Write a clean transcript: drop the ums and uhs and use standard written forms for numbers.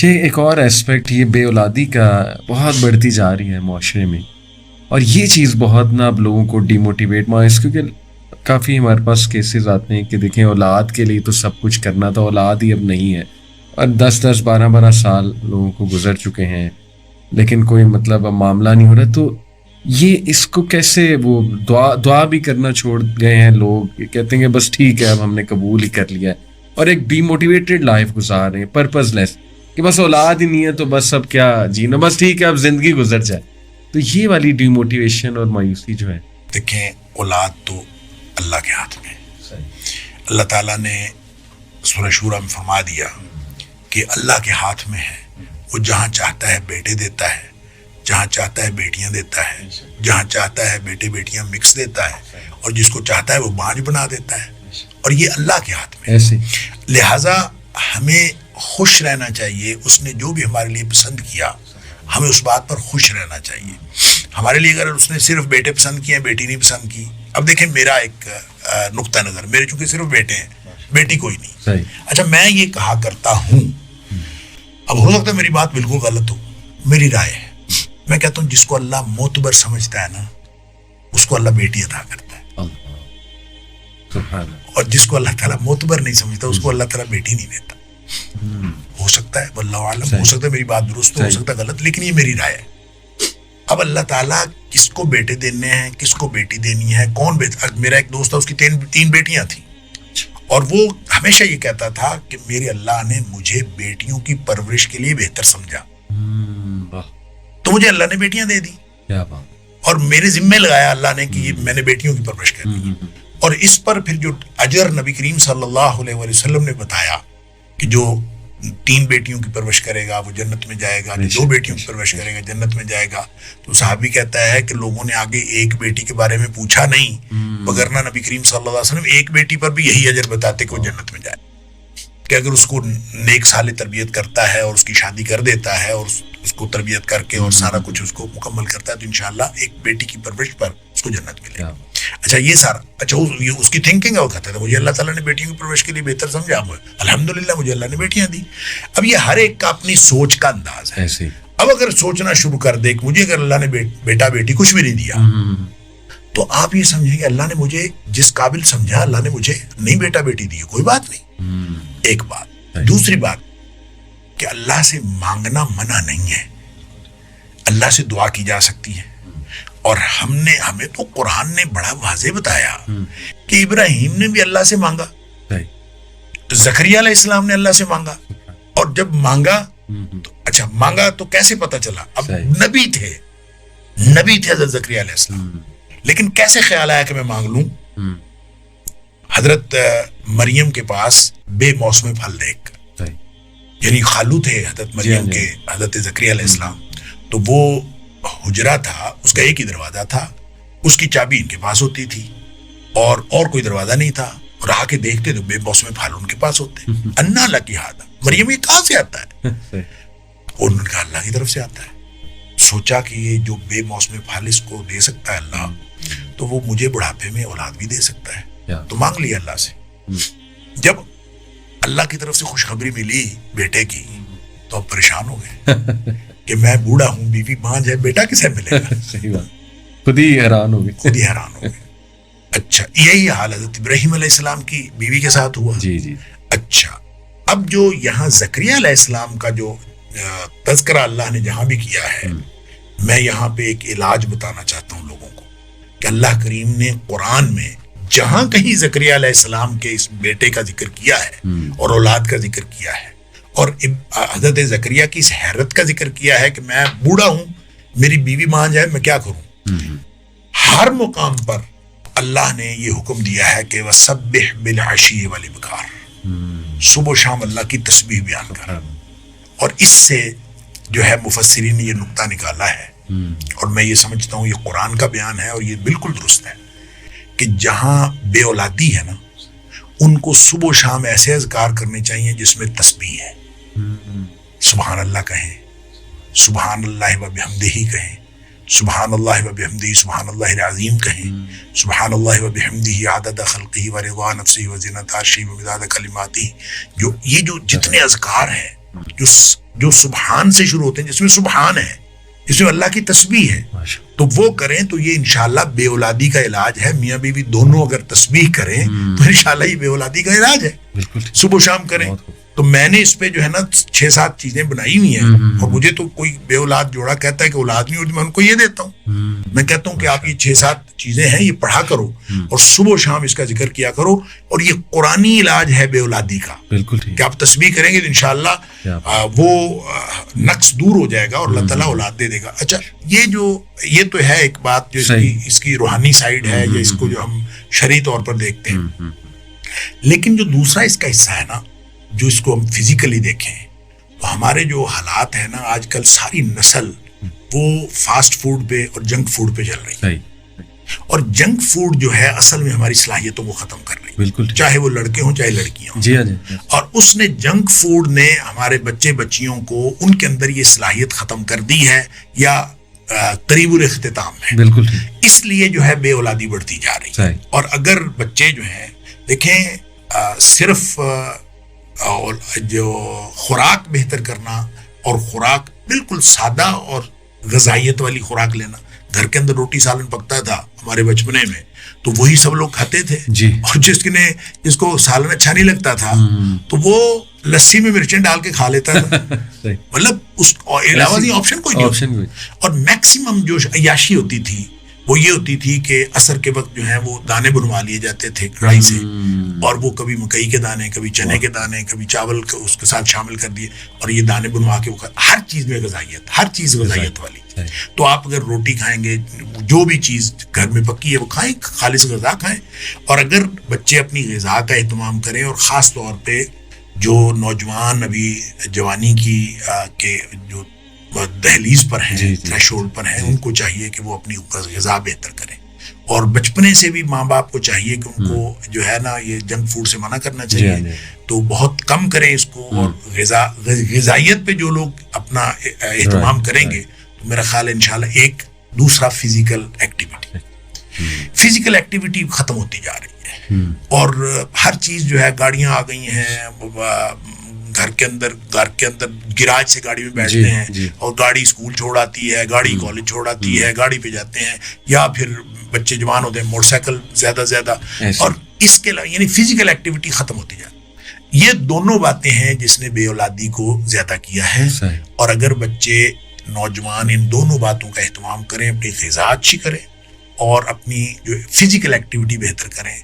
ایک اور اسپیکٹ یہ بے اولادی کا بہت بڑھتی جا رہی ہے معاشرے میں، اور یہ چیز بہت نا اب لوگوں کو ڈی موٹیویٹ کیونکہ کافی ہمارے پاس کیسز آتے ہیں کہ دیکھیں اولاد کے لیے تو سب کچھ کرنا تھا، اولاد ہی اب نہیں ہے، اور 10-12 سال لوگوں کو گزر چکے ہیں لیکن کوئی مطلب اب معاملہ نہیں ہو رہا. تو یہ اس کو کیسے وہ دعا بھی کرنا چھوڑ گئے ہیں لوگ، کہتے ہیں کہ بس ٹھیک ہے اب ہم نے قبول ہی کر لیا ہے، اور ایک ڈی موٹیویٹڈ لائف گزار رہے ہیں پرپز لیس کہ بس اولاد ہی نہیں ہے تو بس اب کیا جینا، بس ٹھیک ہے اب زندگی گزر جائے. تو یہ والی ڈی موٹیویشن اور مایوسی جو ہے، دیکھیں اولاد تو اللہ کے ہاتھ میں ہے. اللہ تعالیٰ نے سورہ شورہ میں فرما دیا کہ اللہ کے ہاتھ میں ہے، وہ جہاں چاہتا ہے بیٹے دیتا ہے، جہاں چاہتا ہے بیٹیاں دیتا ہے، جہاں چاہتا ہے بیٹے بیٹیاں مکس دیتا ہے، اور جس کو چاہتا ہے وہ بانج بنا دیتا ہے، اور یہ اللہ کے ہاتھ میں ہے. لہٰذا ہمیں خوش رہنا چاہیے، اس نے جو بھی ہمارے لیے پسند کیا ہمیں اس بات پر خوش رہنا چاہیے. ہمارے لیے اگر اس نے صرف بیٹے پسند کیے ہیں، بیٹی نہیں پسند کی، اب دیکھیں میرا ایک نقطہ نظر، میرے چونکہ صرف بیٹے ہیں، بیٹی کوئی نہیں. اچھا میں یہ کہا کرتا ہوں، اب ہو سکتا ہے میری بات بالکل غلط ہو، میری رائے ہے، میں کہتا ہوں جس کو اللہ معتبر سمجھتا ہے نا اس کو اللہ بیٹی عطا کرتا ہے، اور جس کو اللہ تعالیٰ معتبر نہیں سمجھتا اس کو اللہ تعالیٰ بیٹی نہیں دیتا. ہو سکتا ہے واللہ عالم، ہو سکتا ہے میری بات درست ہو سکتا ہے غلط، لیکن یہ میری رائے ہے. اب اللہ تعالیٰ کس کو بیٹے دینے ہیں، کس کو بیٹی دینی ہے، کون بیٹا. میرا ایک دوست تھا، اس کی تین بیٹیاں تھیں، اور وہ ہمیشہ یہ کہتا تھا کہ میرے اللہ نے مجھے بیٹیوں کی پرورش کے لیے بہتر سمجھا، تو مجھے اللہ نے بیٹیاں دے دی، اور میرے ذمے لگایا اللہ نے کہ میں نے بیٹیوں کی پرورش کرنی ہے. اور اس پر پھر جو اجر نبی کریم صلی اللہ علیہ وسلم نے بتایا کہ جو 3 بیٹیوں کی پرورش کرے گا وہ جنت میں جائے گا، جو 2 بیٹیوں کی پرورش کرے گا جنت میں جائے گا. تو صحابی کہتا ہے کہ لوگوں نے آگے ایک بیٹی کے بارے میں پوچھا نہیں، وگرنہ نبی کریم صلی اللہ علیہ وسلم ایک بیٹی پر بھی یہی اجر بتاتے کہ وہ جنت میں جائے، کہ اگر اس کو نیک صالح تربیت کرتا ہے اور اس کی شادی کر دیتا ہے اور اس کو تربیت کر کے اور سارا کچھ اس کو مکمل کرتا ہے تو انشاءاللہ ایک بیٹی کی پرورش پر اس کو جنت ملے گا. اچھا یہ سارا، اچھا اس کی تھنکنگ ہے، وہ کہتا تھا مجھے اللہ تعالیٰ نے بیٹیوں کی پرورش کے لیے بہتر سمجھا، الحمدللہ مجھے اللہ نے بیٹیاں دی. اب یہ ہر ایک کا اپنی سوچ کا انداز ہے. اب اگر سوچنا شروع کر دے کہ مجھے اگر اللہ نے بیٹا بیٹی کچھ بھی نہیں دیا تو آپ یہ سمجھیں کہ اللہ نے مجھے جس قابل سمجھا اللہ نے مجھے نہیں بیٹا بیٹی دی، کوئی بات نہیں. ایک بات. دوسری بات کہ اللہ سے مانگنا منع نہیں ہے، اللہ سے دعا کی جا سکتی ہے، اور ہمیں تو قرآن نے بڑا واضح بتایا کہ ابراہیم نے بھی اللہ سے مانگا، زکریا علیہ السلام نے اللہ سے مانگا، اور جب مانگا تو اچھا مانگا تو کیسے پتا چلا؟ اب نبی تھے حضرت زکریا علیہ السلام، لیکن کیسے خیال آیا کہ میں مانگ لوں؟ حضرت مریم کے پاس بے موسم پھل دیکھ کر، یعنی خالو تھے حضرت مریم کے حضرت زکریا علیہ السلام، تو وہ حجرہ تھا، اس کا ایک ہی دروازہ تھا، اس کی چابی ان کے پاس ہوتی تھی اور کوئی دروازہ نہیں تھا، اور آ کے دیکھتے تو بے موسم پھل ان کے پاس ہوتے. انا لکی ہادہ، مریم یہ کہاں سے آتا ہے؟ اور انہوں نے کہا اللہ کی طرف سے آتا ہے. سوچا کہ یہ جو بے موسم پھل اس کو دے سکتا ہے اللہ، تو وہ مجھے بڑھاپے میں اولاد بھی دے سکتا ہے، تو مانگ لیا اللہ سے. جب اللہ کی طرف سے خوشخبری ملی بیٹے کی تو اب پریشان ہو گئے کہ میں بوڑھا ہوں، بیوی بانجھ ہے، بیٹا کسے ملے گا؟ صحیح بات، خود ہی حیران ہو گئے. اچھا یہی حال حضرت ابراہیم علیہ السلام کی بیوی کے ساتھ ہوا. اچھا اب جو یہاں زکریا علیہ السلام کا جو تذکرہ اللہ نے جہاں بھی کیا ہے، میں یہاں پہ ایک علاج بتانا چاہتا ہوں لوگوں کو کہ اللہ کریم نے قرآن میں جہاں کہیں زکریا علیہ السلام کے اس بیٹے کا ذکر کیا ہے اور اولاد کا ذکر کیا ہے، اور حضرت زکریا کی اس حیرت کا ذکر کیا ہے کہ میں بوڑھا ہوں، میری بیوی مان جائے، میں کیا کروں، ہر مقام پر اللہ نے یہ حکم دیا ہے کہ وَسَبِّحْ بِالْعَشِيِّ وَالْإِبْكَارِ، صبح و شام اللہ کی تسبیح بیان کر. اور اس سے جو ہے مفسرین نے یہ نقطہ نکالا ہے، اور میں یہ سمجھتا ہوں یہ قرآن کا بیان ہے اور یہ بالکل درست ہے کہ جہاں بے اولادی ہے نا ان کو صبح و شام ایسے اذکار کرنے چاہیے جس میں تسبیح ہے. سبحان اللہ کہیں، سبحان اللہ و بحمدہ کہیں، سبحان اللہ و بحمدہ سبحان اللہ العظیم کہیں، سبحان اللہ و بحمدہ عدد خلقہ و رضا نفسہ و زینت عرشہ و مداد کلماتہ. جو یہ جو جتنے اذکار ہیں جو سبحان سے شروع ہوتے ہیں، جس میں سبحان ہے، جس میں اللہ کی تسبیح ہے، تو وہ کریں تو یہ انشاءاللہ بے اولادی کا علاج ہے. میاں بیوی دونوں اگر تسبیح کریں تو انشاءاللہ یہ بے اولادی کا علاج ہے. صبح و شام کریں. تو میں نے اس پہ جو ہے نا 6-7 چیزیں بنائی ہوئی ہیں. اور مجھے تو کوئی بے اولاد جوڑا کہتا ہے کہ اولاد نہیں ہوتی، میں ان کو یہ دیتا ہوں. میں کہتا ہوں کہ آپ یہ 6-7 چیزیں ہیں، یہ پڑھا کرو اور صبح و شام اس کا ذکر کیا کرو. اور یہ قرآنی علاج ہے بے اولادی کا. بالکل کہ آپ تسبیح کریں گے تو انشاءاللہ وہ نقص دور ہو جائے گا اور اللہ تعالیٰ اولاد دے دے گا. اچھا، یہ تو ہے ایک بات جو اس کی روحانی سائیڈ ہے، یا اس کو جو ہم شرعی طور پر دیکھتے ہیں. لیکن جو دوسرا اس کا حصہ ہے نا، جو اس کو ہم فزیکلی دیکھیں تو ہمارے جو حالات ہیں نا، آج کل ساری نسل وہ فاسٹ فوڈ پہ اور جنک فوڈ پہ چل رہی ہے. اور جنک فوڈ جو ہے اصل میں ہماری صلاحیتوں کو ختم کر رہی ہے. بالکل، چاہے وہ لڑکے ہوں چاہے لڑکیاں ہوں. جی. اور اس نے جنک فوڈ نے ہمارے بچے بچیوں کو ان کے اندر یہ صلاحیت ختم کر دی ہے، یا قریب الاختتام ہے. بالکل. اس لیے جو ہے بے اولادی بڑھتی جا رہی ہے. اور اگر بچے جو ہیں دیکھیں، صرف جو خوراک بہتر کرنا اور خوراک بالکل سادہ اور غذائیت والی خوراک لینا. گھر کے اندر روٹی سالن پکتا تھا ہمارے بچپنے میں، تو وہی سب لوگ کھاتے تھے. اور جس کو سالن اچھا نہیں لگتا تھا تو وہ لسی میں مرچیں ڈال کے کھا لیتا تھا. مطلب اس علاوہ آپشن کوئی نہیں. اور میکسیمم جو عیاشی ہوتی تھی وہ یہ ہوتی تھی کہ عصر کے وقت جو ہے وہ دانے بنوا لیے جاتے تھے کڑھائی سے، اور وہ کبھی مکئی کے دانے، کبھی چنے کے دانے، کبھی چاول اس کے ساتھ شامل کر دیے، اور یہ دانے بنوا کے وہ ہر چیز میں غذائیت، ہر چیز غذائیت والی. تو آپ اگر روٹی کھائیں گے، جو بھی چیز گھر میں پکی ہے وہ کھائیں، خالص غذا کھائیں. اور اگر بچے اپنی غذا کا اہتمام کریں، اور خاص طور پہ جو نوجوان ابھی جوانی کی کے جو دہلیز پر ہیں، تھریشولڈ پر ہیں، ان کو چاہیے کہ وہ اپنی غذا بہتر کریں. اور بچپنے سے بھی ماں باپ کو چاہیے کہ ان کو جو ہے نا یہ جنک فوڈ سے منع کرنا چاہیے. تو بہت کم کریں اس کو. اور غذائیت پہ جو لوگ اپنا اہتمام کریں گے تو میرا خیال ہے انشاءاللہ ایک دوسرا فزیکل ایکٹیویٹی ختم ہوتی جا رہی ہے. اور ہر چیز جو ہے، گاڑیاں آ گئی ہیں گھر کے اندر گراج سے گاڑی میں بیٹھتے ہیں، اور گاڑی اسکول چھوڑ آتی ہے، گاڑی کالج چھوڑ آتی ہے، گاڑی پہ جاتے ہیں، یا پھر بچے جوان ہوتے ہیں موٹر سائیکل زیادہ. اور اس کے علاوہ یعنی فزیکل ایکٹیویٹی ختم ہوتی جاتی. یہ دونوں باتیں ہیں جس نے بے اولادی کو زیادہ کیا ہے. اور اگر بچے نوجوان ان دونوں باتوں کا اہتمام کریں، اپنی غذا اچھی کریں اور اپنی جو فزیکل ایکٹیویٹی بہتر کریں،